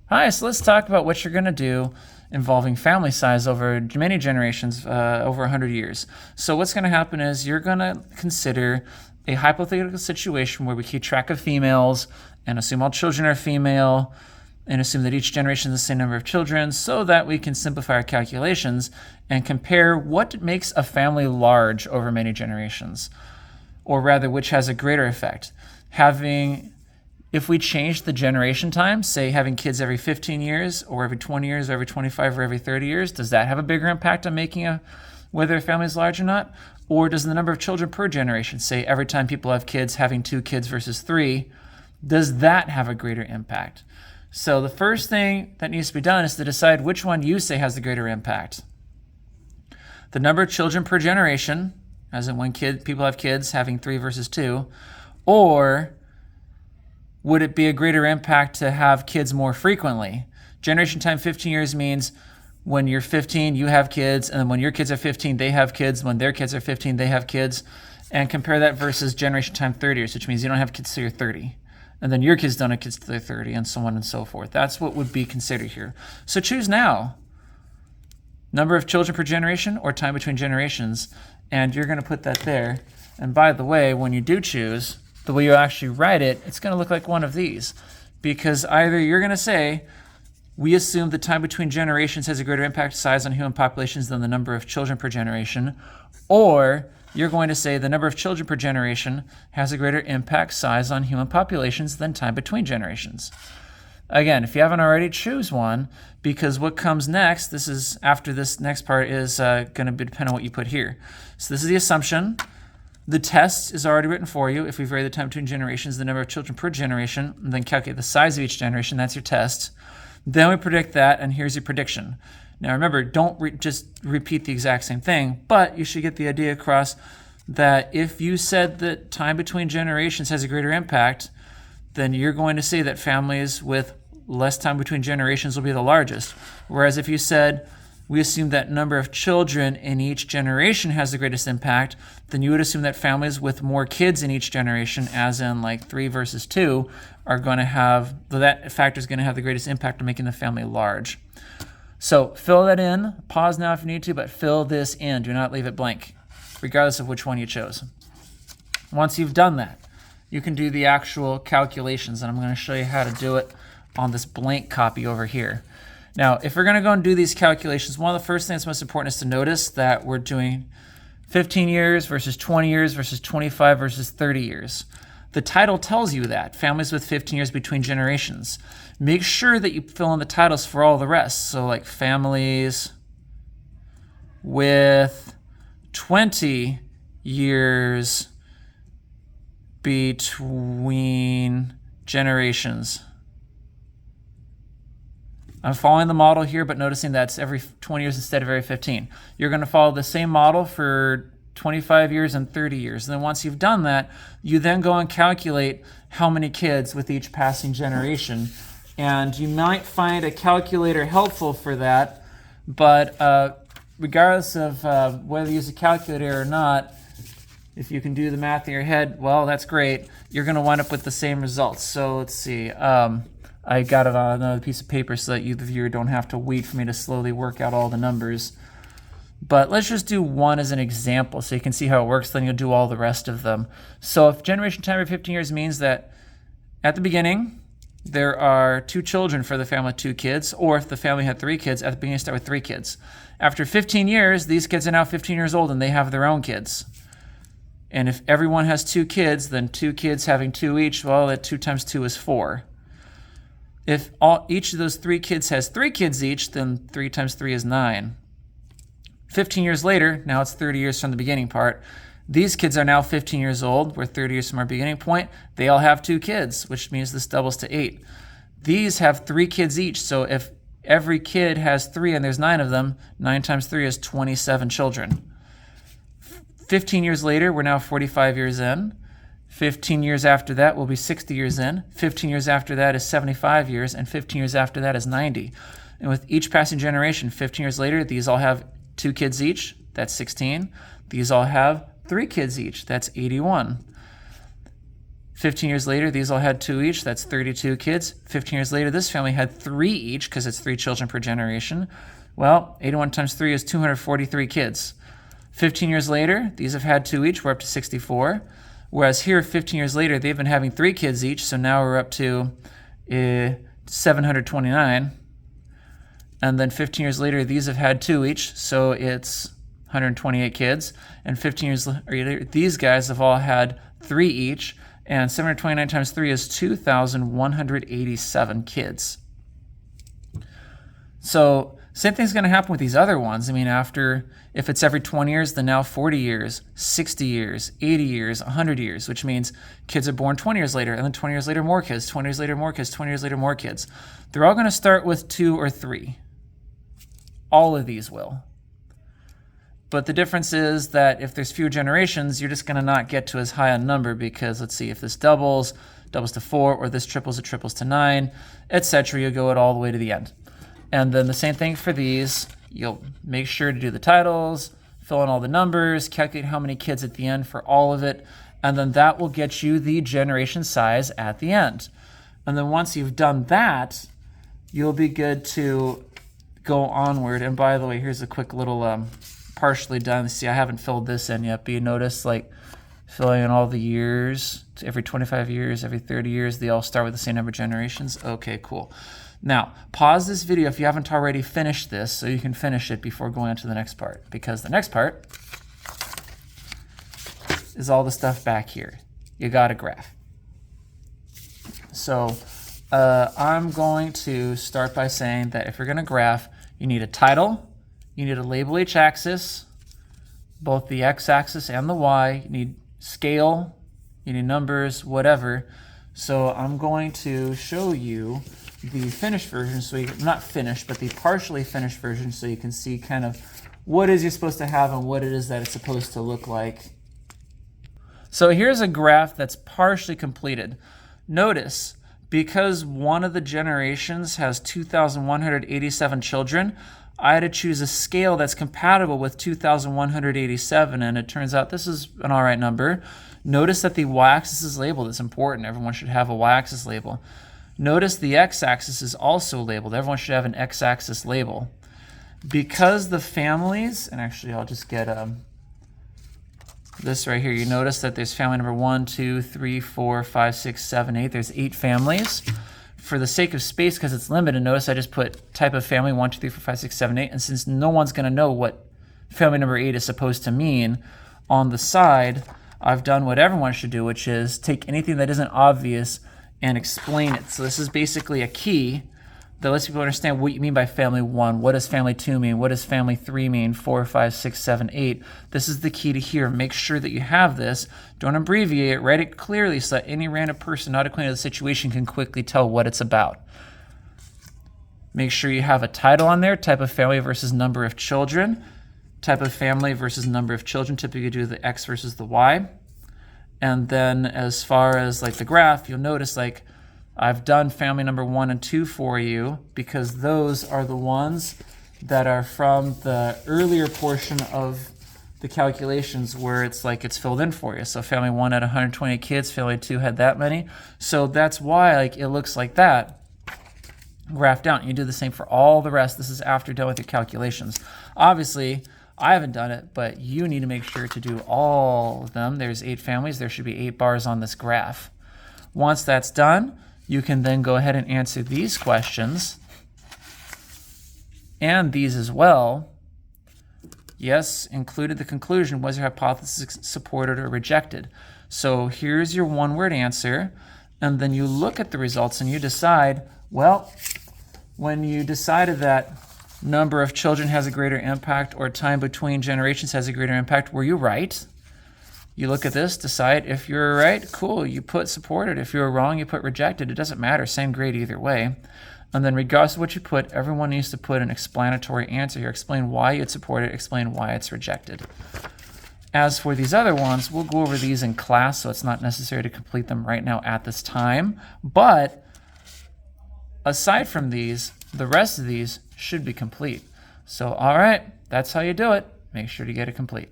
Hi, so let's talk about what you're going to do involving family size over many generations, over 100 years. So what's going to happen is you're going to consider a hypothetical situation where we keep track of females and assume all children are female and assume that each generation has the same number of children so that we can simplify our calculations and compare what makes a family large over many generations, or rather, which has a greater effect. If we change the generation time, say having kids every 15 years or every 20 years or every 25 or every 30 years, does that have a bigger impact on making whether a family is large or not? Or does the number of children per generation, say every time people have kids, having 2 kids versus 3, does that have a greater impact? So the first thing that needs to be done is to decide which one you say has the greater impact. The number of children per generation, as in when people have kids, having 3 versus 2, or would it be a greater impact to have kids more frequently? Generation time 15 years means when you're 15, you have kids, and then when your kids are 15, they have kids. When their kids are 15, they have kids. And compare that versus generation time 30 years, which means you don't have kids till you're 30. And then your kids don't have kids till they're 30, and so on and so forth. That's what would be considered here. So choose now. Number of children per generation or time between generations. And you're going to put that there. And by the way, when you do choose, the way you actually write it, it's going to look like one of these, because either you're going to say, we assume the time between generations has a greater impact size on human populations than the number of children per generation, or you're going to say the number of children per generation has a greater impact size on human populations than time between generations. Again, if you haven't already, choose one, because what comes next, after this next part, is going to depend on what you put here. So this is the assumption. The test is already written for you. If we vary the time between generations, the number of children per generation, and then calculate the size of each generation, that's your test. Then we predict that, and here's your prediction. Now remember, don't just repeat the exact same thing, but you should get the idea across that if you said that time between generations has a greater impact, then you're going to say that families with less time between generations will be the largest. Whereas if you said, we assume that number of children in each generation has the greatest impact, then you would assume that families with more kids in each generation, as in like 3 versus 2, are going to have, that factor is going to have the greatest impact on making the family large. So fill that in. Pause now if you need to, but fill this in. Do not leave it blank, regardless of which one you chose. Once you've done that, you can do the actual calculations, and I'm going to show you how to do it on this blank copy over here. Now, if we're going to go and do these calculations, one of the first things that's most important is to notice that we're doing 15 years versus 20 years versus 25 versus 30 years. The title tells you that, families with 15 years between generations. Make sure that you fill in the titles for all the rest. So like families with 20 years between generations. I'm following the model here, but noticing that's every 20 years instead of every 15. You're going to follow the same model for 25 years and 30 years. And then once you've done that, you then go and calculate how many kids with each passing generation. And you might find a calculator helpful for that, but regardless of whether you use a calculator or not, if you can do the math in your head, well, that's great. You're going to wind up with the same results. So let's see. I got it on another piece of paper so that you, the viewer, don't have to wait for me to slowly work out all the numbers. But let's just do one as an example so you can see how it works, then you'll do all the rest of them. So if generation time every 15 years means that at the beginning, there are 2 children for the family with 2 kids, or if the family had 3 kids, at the beginning start with 3 kids. After 15 years, these kids are now 15 years old and they have their own kids. And if everyone has 2 kids, then 2 kids having 2 each, well, that 2 times 2 is 4. If each of those 3 kids has 3 kids each, then 3 times 3 is 9. 15 years later, now it's 30 years from the beginning part, these kids are now 15 years old. We're 30 years from our beginning point. They all have 2 kids, which means this doubles to 8. These have 3 kids each, so if every kid has 3 and there's 9 of them, 9 times 3 is 27 children. 15 years later, we're now 45 years in. 15 years after that, we'll be 60 years in. 15 years after that is 75 years, and 15 years after that is 90. And with each passing generation, 15 years later, these all have 2 kids each. That's 16. These all have 3 kids each. That's 81. 15 years later, these all had 2 each. That's 32 kids. 15 years later, this family had 3 each because it's 3 children per generation. Well, 81 times 3 is 243 kids. 15 years later, these have had 2 each. We're up to 64. Whereas here, 15 years later, they've been having 3 kids each. So now we're up to 729. And then 15 years later, these have had 2 each. So it's 128 kids. And 15 years later, these guys have all had 3 each. And 729 times 3 is 2,187 kids. So same thing's going to happen with these other ones. I mean, if it's every 20 years, then now 40 years, 60 years, 80 years, 100 years, which means kids are born 20 years later, and then 20 years later, more kids, 20 years later, more kids, 20 years later, more kids. They're all going to start with 2 or 3. All of these will. But the difference is that if there's fewer generations, you're just going to not get to as high a number because, let's see, if this doubles to 4, or this triples, it triples to 9, etc. You'll go it all the way to the end. And then the same thing for these. You'll make sure to do the titles, fill in all the numbers, calculate how many kids at the end for all of it, and then that will get you the generation size at the end. And then once you've done that, you'll be good to go onward. And by the way, here's a quick little partially done. See, I haven't filled this in yet, but you notice like filling in all the years, every 25 years, every 30 years, they all start with the same number of generations. Okay, cool. Now, pause this video if you haven't already finished this so you can finish it before going on to the next part, because the next part is all the stuff back here. You got a graph. So I'm going to start by saying that if you're going to graph, you need a title, you need a label h-axis, both the x-axis and the y, you need scale, you need numbers, whatever. So I'm going to show you the finished version, so not finished, but the partially finished version, so you can see kind of what is you're supposed to have and what it is that it's supposed to look like. So here's a graph that's partially completed. Notice, because one of the generations has 2,187 children, I had to choose a scale that's compatible with 2,187, and it turns out this is an all right number. Notice that the y-axis is labeled. It's important. Everyone should have a y-axis label. Notice the x-axis is also labeled. Everyone should have an x-axis label. Because the families, and actually I'll just get this right here. You notice that there's family number 1, 2, 3, 4, 5, 6, 7, 8. There's 8 families. For the sake of space, because it's limited, notice I just put type of family 1, 2, 3, 4, 5, 6, 7, 8. And since no one's going to know what family number 8 is supposed to mean, on the side, I've done what everyone should do, which is take anything that isn't obvious and explain it. So this is basically a key that lets people understand what you mean by family 1. What does family 2 mean? What does family 3 mean? 4, 5, 6, 7, 8. This is the key to here. Make sure that you have this. Don't abbreviate it. Write it clearly so that any random person not acquainted with the situation can quickly tell what it's about. Make sure you have a title on there, type of family versus number of children. Type of family versus number of children. Typically do the X versus the Y. And then as far as like the graph, you'll notice like I've done family number 1 and 2 for you because those are the ones that are from the earlier portion of the calculations where it's like it's filled in for you. So family 1 had 120 kids, family 2 had that many. So that's why like it looks like that graphed out. You do the same for all the rest. This is after done with your calculations. Obviously, I haven't done it, but you need to make sure to do all of them. There's 8 families. There should be 8 bars on this graph. Once that's done, you can then go ahead and answer these questions and these as well. Yes, included the conclusion. Was your hypothesis supported or rejected? So here's your one-word answer, and then you look at the results and you decide, well, when you decided that number of children has a greater impact or time between generations has a greater impact, were you right? You look at this, decide if you're right, cool, you put supported. If you're wrong, you put rejected. It doesn't matter, same grade either way. And then regardless of what you put, everyone needs to put an explanatory answer here. Explain why you'd support it, explain why it's rejected. As for these other ones, we'll go over these in class, so it's not necessary to complete them right now at this time. But aside from these, the rest of these should be complete. So, all right, that's how you do it. Make sure to get it complete.